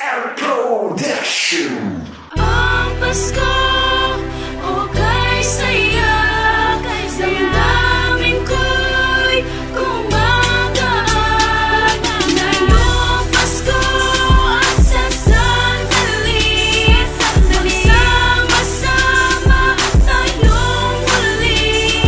SL Production. Ang Pasko, okay saya, damdamin ko'y gumagaan. Ngayong Pasko at sa sandali, magsama-sama tayong muli.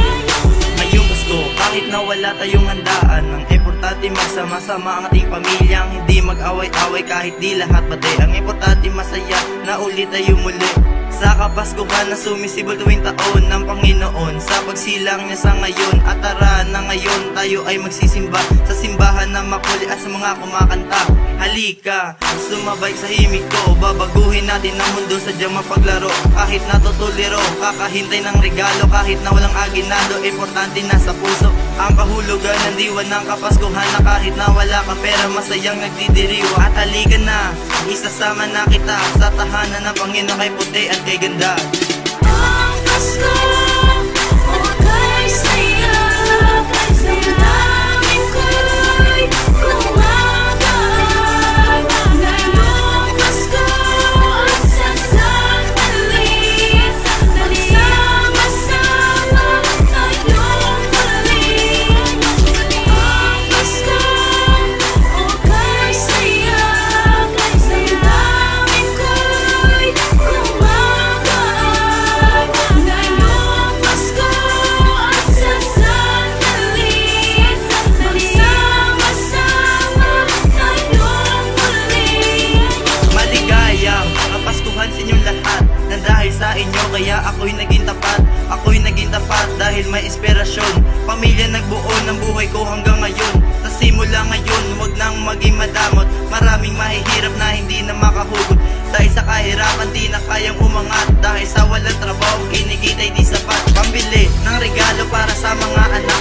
Ngayong Pasko, kahit na wala tayong handaan, ang importante magsama-sama ang ating pamilyang hindi mag-away-away kahit di lahat pati. Ang importante masaya na ulit tayo muli sa Kapaskuhan na sumisibol tuwing taon ng Panginoon sa pagsilang niya sa ngayon. At tara na ngayon tayo ay magsisimba sa simbahan na makuli at sa mga kumakanta. Halika, sumabay sa himig ko, babaguhin natin ang mundo sadyang mapaglaro. Kahit natutuliro, kakahintay ng regalo, kahit na walang aginado, importante na sa puso ang kahulugan ng diwan ng Kapaskuhan na kahit na wala kang pera masayang nagdidiriwa. At halika na, isasama na kita sa tahanan ng Panginoon kay puti at kay ganda. Ang Pasko, okay saya, damdamin ko'y gumagaan. Ngayong Pasko at sa sandali, magsama-sama tayong muli. Ang Pasko, okay saya, damdamin ko'y gumagaan. Ngayong Pasko at sa sandali, magsama-sama tayong muli. Maligayang Kapaskuhan sa inyong lahat, na dahil sa inyo kaya ako'y naging tapat. Ako'y naging tapat dahil may inspirasyon. Pamilya nagbuo ng buhay ko hanggang ngayon. Sa simula ngayon, huwag nang maging madamot. Maraming mahihirap na hindi na makahugot. Dahil sa kahirapan di na kayang umangat. Dahil sa walang trabaho, kinikita'y di sapat. Pambili ng regalo para sa mga anak.